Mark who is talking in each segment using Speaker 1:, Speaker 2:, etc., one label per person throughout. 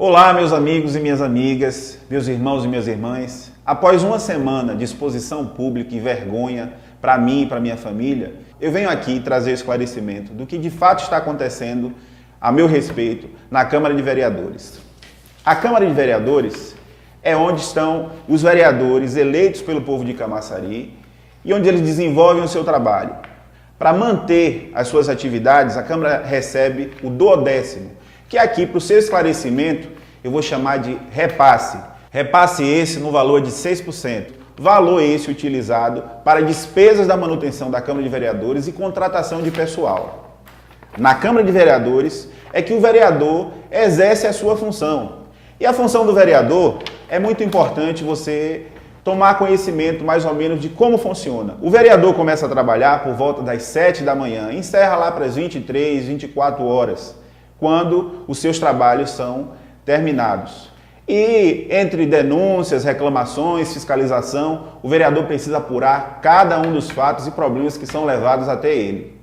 Speaker 1: Olá, meus amigos e minhas amigas, meus irmãos e minhas irmãs. Após uma semana de exposição pública e vergonha para mim e para minha família, eu venho aqui trazer o esclarecimento do que de fato está acontecendo a meu respeito na Câmara de Vereadores. A Câmara de Vereadores é onde estão os vereadores eleitos pelo povo de Camaçari e onde eles desenvolvem o seu trabalho. Para manter as suas atividades, a Câmara recebe o 12º, que aqui, para o seu esclarecimento, eu vou chamar de repasse. Repasse esse no valor de 6%. Valor esse utilizado para despesas da manutenção da Câmara de Vereadores e contratação de pessoal. Na Câmara de Vereadores é que o vereador exerce a sua função. E a função do vereador é muito importante você tomar conhecimento mais ou menos de como funciona. O vereador começa a trabalhar por volta das 7 da manhã, encerra lá para as 23, 24 horas, quando os seus trabalhos são terminados. E entre denúncias, reclamações, fiscalização, o vereador precisa apurar cada um dos fatos e problemas que são levados até ele.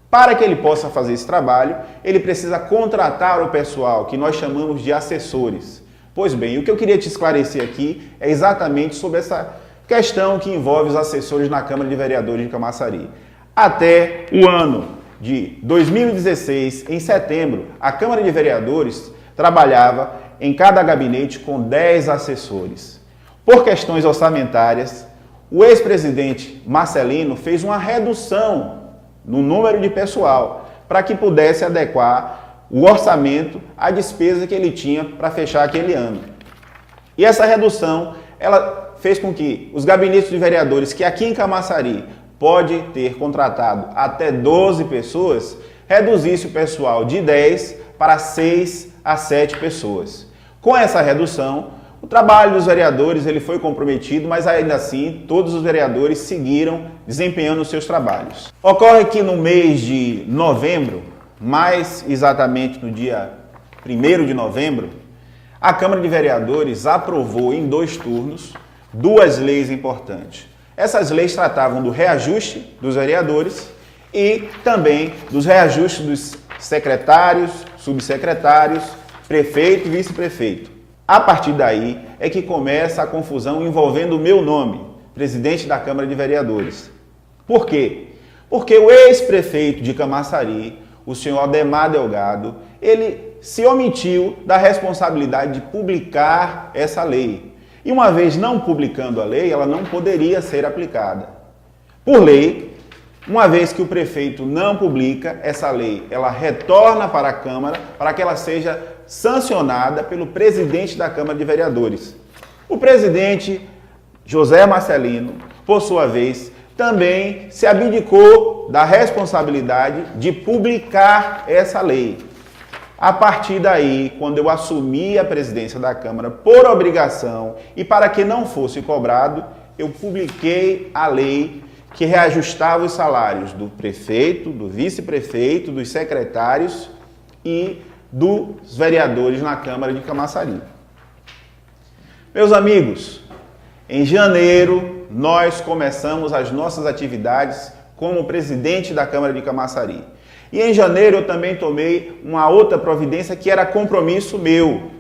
Speaker 1: Para que ele possa fazer esse trabalho, ele precisa contratar o pessoal, que nós chamamos de assessores. Pois bem, o que eu queria te esclarecer aqui é exatamente sobre essa questão que envolve os assessores na Câmara de Vereadores de Camaçari. Até o ano de 2016, em setembro, a Câmara de Vereadores trabalhava em cada gabinete com 10 assessores. Por questões orçamentárias, o ex-presidente Marcelino fez uma redução no número de pessoal para que pudesse adequar o orçamento à despesa que ele tinha para fechar aquele ano. E essa redução, ela fez com que os gabinetes de vereadores, que aqui em Camaçari pode ter contratado até 12 pessoas, reduzisse o pessoal de 10 para 6 a 7 pessoas. Com essa redução, o trabalho dos vereadores ele foi comprometido, mas ainda assim todos os vereadores seguiram desempenhando os seus trabalhos. Ocorre que no mês de novembro, mais exatamente no dia 1º de novembro, a Câmara de Vereadores aprovou em 2 turnos 2 leis importantes. Essas leis tratavam do reajuste dos vereadores e também dos reajustes dos secretários, subsecretários, prefeito e vice-prefeito. A partir daí é que começa a confusão envolvendo o meu nome, presidente da Câmara de Vereadores. Por quê? Porque o ex-prefeito de Camaçari, o senhor Ademar Delgado, ele se omitiu da responsabilidade de publicar essa lei. E uma vez não publicando a lei, ela não poderia ser aplicada. Por lei, uma vez que o prefeito não publica essa lei, ela retorna para a Câmara para que ela seja sancionada pelo presidente da Câmara de Vereadores. O presidente José Marcelino, por sua vez, também se abdicou da responsabilidade de publicar essa lei. A partir daí, quando eu assumi a presidência da Câmara por obrigação e para que não fosse cobrado, eu publiquei a lei que reajustava os salários do prefeito, do vice-prefeito, dos secretários e dos vereadores na Câmara de Camaçari. Meus amigos, em janeiro nós começamos as nossas atividades como presidente da Câmara de Camaçari. E em janeiro eu também tomei uma outra providência que era compromisso meu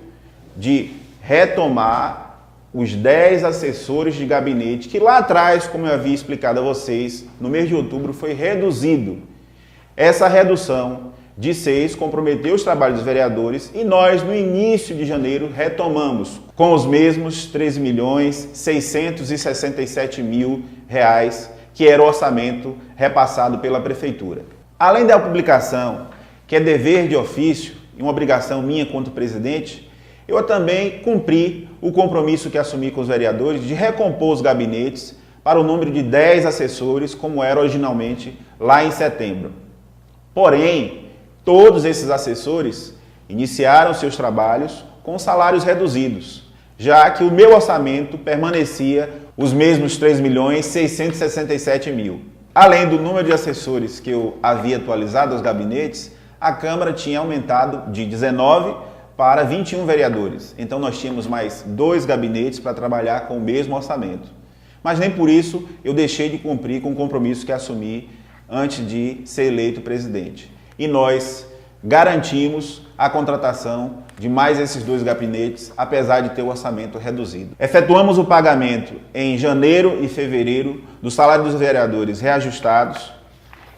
Speaker 1: de retomar os 10 assessores de gabinete que lá atrás, como eu havia explicado a vocês, no mês de outubro foi reduzido. Essa redução de 6 comprometeu os trabalhos dos vereadores e nós, no início de janeiro, retomamos com os mesmos R$ 13.667.000 que era o orçamento repassado pela Prefeitura. Além da publicação, que é dever de ofício e uma obrigação minha quanto presidente, eu também cumpri o compromisso que assumi com os vereadores de recompor os gabinetes para o número de 10 assessores, como era originalmente lá em setembro. Porém, todos esses assessores iniciaram seus trabalhos com salários reduzidos, já que o meu orçamento permanecia os mesmos R$ 3.667.000. Além do número de assessores que eu havia atualizado aos gabinetes, a Câmara tinha aumentado de 19 para 21 vereadores. Então nós tínhamos mais 2 gabinetes para trabalhar com o mesmo orçamento. Mas nem por isso eu deixei de cumprir com o compromisso que assumi antes de ser eleito presidente. E nós garantimos a contratação de mais esses 2 gabinetes, apesar de ter o orçamento reduzido. Efetuamos o pagamento em janeiro e fevereiro do salário dos vereadores reajustados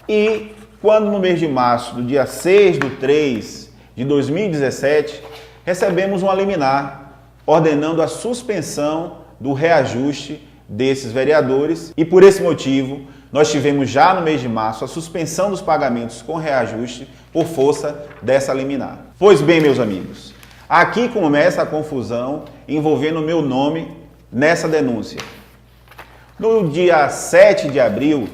Speaker 1: e, quando no mês de março, do dia 6/3 de 2017, recebemos uma liminar ordenando a suspensão do reajuste desses vereadores e, por esse motivo, nós tivemos já no mês de março a suspensão dos pagamentos com reajuste por força dessa liminar. Pois bem, meus amigos, aqui começa a confusão envolvendo o meu nome nessa denúncia. No dia 7 de abril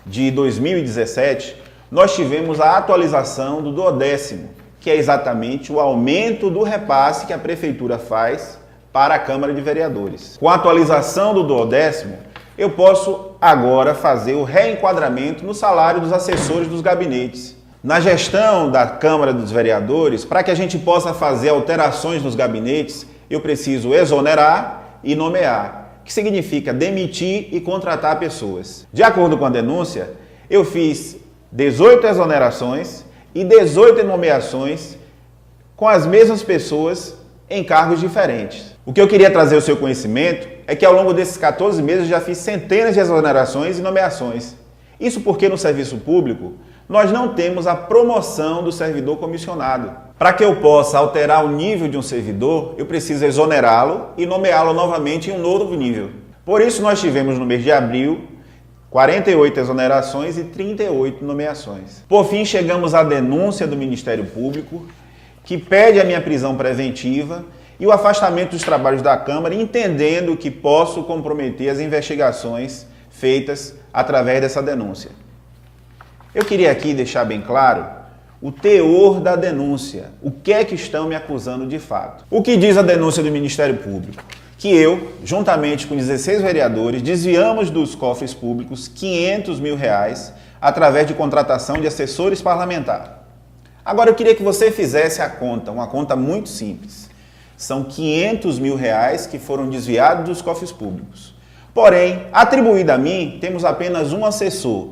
Speaker 1: de 2017, nós tivemos a atualização do 12º, que é exatamente o aumento do repasse que a Prefeitura faz para a Câmara de Vereadores. Com a atualização do 12º, eu posso agora fazer o reenquadramento no salário dos assessores dos gabinetes. Na gestão da Câmara dos Vereadores, para que a gente possa fazer alterações nos gabinetes, eu preciso exonerar e nomear, que significa demitir e contratar pessoas. De acordo com a denúncia, eu fiz 18 exonerações e 18 nomeações com as mesmas pessoas em cargos diferentes. O que eu queria trazer ao seu conhecimento é que ao longo desses 14 meses eu já fiz centenas de exonerações e nomeações. Isso porque no serviço público nós não temos a promoção do servidor comissionado. Para que eu possa alterar o nível de um servidor, eu preciso exonerá-lo e nomeá-lo novamente em um novo nível. Por isso nós tivemos no mês de abril 48 exonerações e 38 nomeações. Por fim, chegamos à denúncia do Ministério Público, que pede a minha prisão preventiva e o afastamento dos trabalhos da Câmara, entendendo que posso comprometer as investigações feitas através dessa denúncia. Eu queria aqui deixar bem claro o teor da denúncia, o que é que estão me acusando de fato. O que diz a denúncia do Ministério Público? Que eu, juntamente com 16 vereadores, desviamos dos cofres públicos R$500 mil através de contratação de assessores parlamentares. Agora eu queria que você fizesse a conta, uma conta muito simples. São R$500 mil que foram desviados dos cofres públicos. Porém, atribuído a mim, temos apenas um assessor,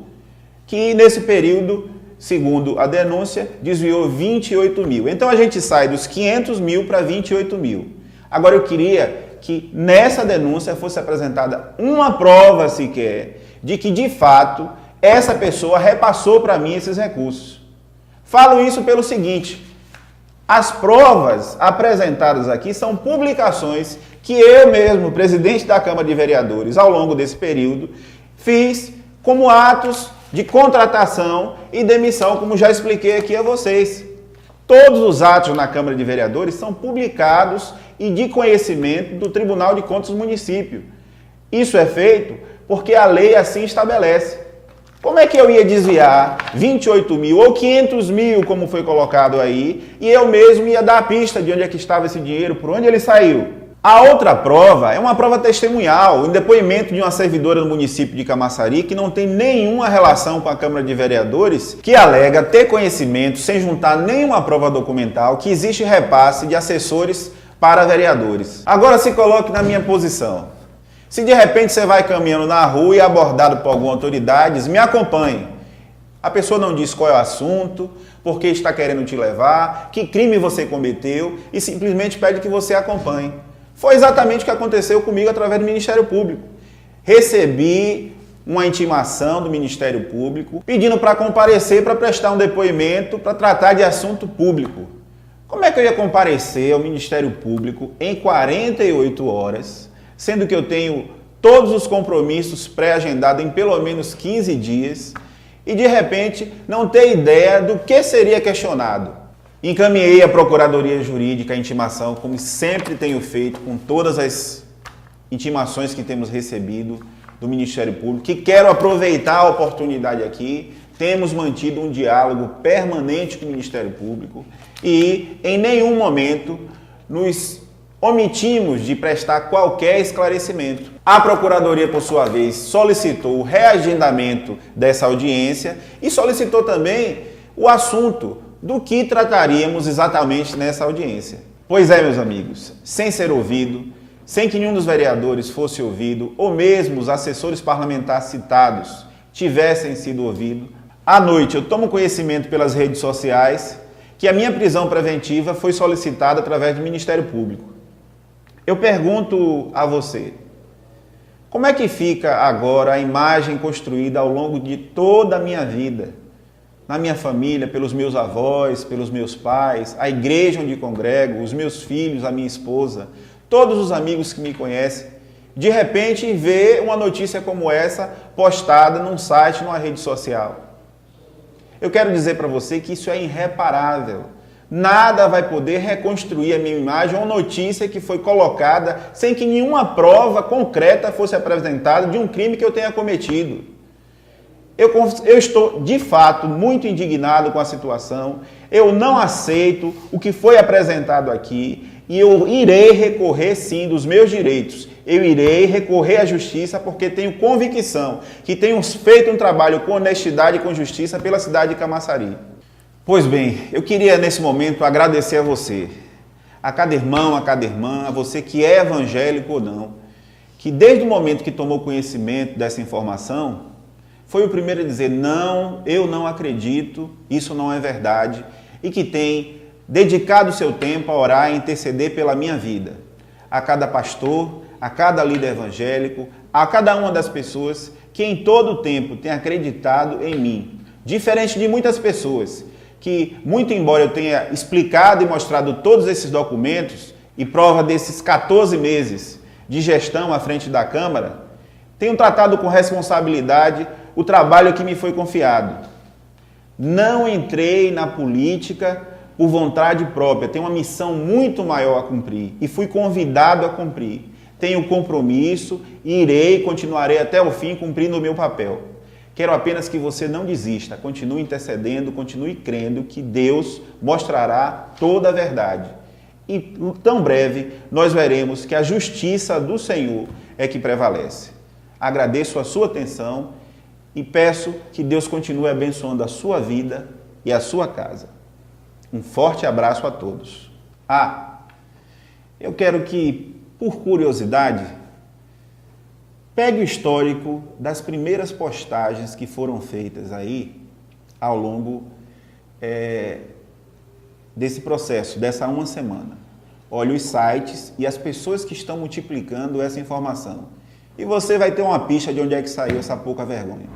Speaker 1: que nesse período, segundo a denúncia, desviou 28 mil. Então a gente sai dos 500 mil para 28 mil. Agora eu queria que nessa denúncia fosse apresentada uma prova sequer de que, de fato, essa pessoa repassou para mim esses recursos. Falo isso pelo seguinte: as provas apresentadas aqui são publicações que eu mesmo, presidente da Câmara de Vereadores, ao longo desse período, fiz como atos de contratação e demissão, como já expliquei aqui a vocês. Todos os atos na Câmara de Vereadores são publicados e de conhecimento do Tribunal de Contas do município. Isso é feito porque a lei assim estabelece. Como é que eu ia desviar 28 mil ou 500 mil, como foi colocado aí, e eu mesmo ia dar a pista de onde é que estava esse dinheiro, por onde ele saiu? A outra prova é uma prova testemunhal, um depoimento de uma servidora do município de Camaçari que não tem nenhuma relação com a Câmara de Vereadores, que alega ter conhecimento, sem juntar nenhuma prova documental, que existe repasse de assessores para vereadores. Agora se coloque na minha posição. Se de repente você vai caminhando na rua e é abordado por alguma autoridade, me acompanhe. A pessoa não diz qual é o assunto, por que está querendo te levar, que crime você cometeu e simplesmente pede que você acompanhe. Foi exatamente o que aconteceu comigo através do Ministério Público. Recebi uma intimação do Ministério Público pedindo para comparecer para prestar um depoimento para tratar de assunto público. Como é que eu ia comparecer ao Ministério Público em 48 horas, sendo que eu tenho todos os compromissos pré-agendados em pelo menos 15 dias e de repente não ter ideia do que seria questionado? Encaminhei à Procuradoria Jurídica a intimação, como sempre tenho feito com todas as intimações que temos recebido do Ministério Público, que quero aproveitar a oportunidade aqui. Temos mantido um diálogo permanente com o Ministério Público e em nenhum momento nos omitimos de prestar qualquer esclarecimento. A Procuradoria, por sua vez, solicitou o reagendamento dessa audiência e solicitou também o assunto do que trataríamos exatamente nessa audiência. Pois é, meus amigos, sem ser ouvido, sem que nenhum dos vereadores fosse ouvido, ou mesmo os assessores parlamentares citados tivessem sido ouvidos, à noite eu tomo conhecimento pelas redes sociais que a minha prisão preventiva foi solicitada através do Ministério Público. Eu pergunto a você, como é que fica agora a imagem construída ao longo de toda a minha vida, na minha família, pelos meus avós, pelos meus pais, a igreja onde congrego, os meus filhos, a minha esposa, todos os amigos que me conhecem, de repente ver uma notícia como essa postada num site, numa rede social? Eu quero dizer para você que isso é irreparável. Nada vai poder reconstruir a minha imagem ou notícia que foi colocada sem que nenhuma prova concreta fosse apresentada de um crime que eu tenha cometido. Eu estou, de fato, muito indignado com a situação. Eu não aceito o que foi apresentado aqui e eu irei recorrer, sim, dos meus direitos. Eu irei recorrer à justiça porque tenho convicção que tenho feito um trabalho com honestidade e com justiça pela cidade de Camaçari. Pois bem, eu queria nesse momento agradecer a você, a cada irmão, a cada irmã, a você que é evangélico ou não, que desde o momento que tomou conhecimento dessa informação, foi o primeiro a dizer, não, eu não acredito, isso não é verdade, e que tem dedicado o seu tempo a orar e interceder pela minha vida. A cada pastor, a cada líder evangélico, a cada uma das pessoas que em todo o tempo tem acreditado em mim. Diferente de muitas pessoas que, muito embora eu tenha explicado e mostrado todos esses documentos e prova desses 14 meses de gestão à frente da Câmara, tenho tratado com responsabilidade o trabalho que me foi confiado. Não entrei na política por vontade própria, tenho uma missão muito maior a cumprir e fui convidado a cumprir. Tenho compromisso e irei e continuarei até o fim cumprindo o meu papel. Quero apenas que você não desista, continue intercedendo, continue crendo que Deus mostrará toda a verdade. E tão breve nós veremos que a justiça do Senhor é que prevalece. Agradeço a sua atenção e peço que Deus continue abençoando a sua vida e a sua casa. Um forte abraço a todos. Eu quero que, por curiosidade, pegue o histórico das primeiras postagens que foram feitas aí ao longo desse processo, dessa uma semana. Olhe os sites e as pessoas que estão multiplicando essa informação. E você vai ter uma pista de onde é que saiu essa pouca vergonha.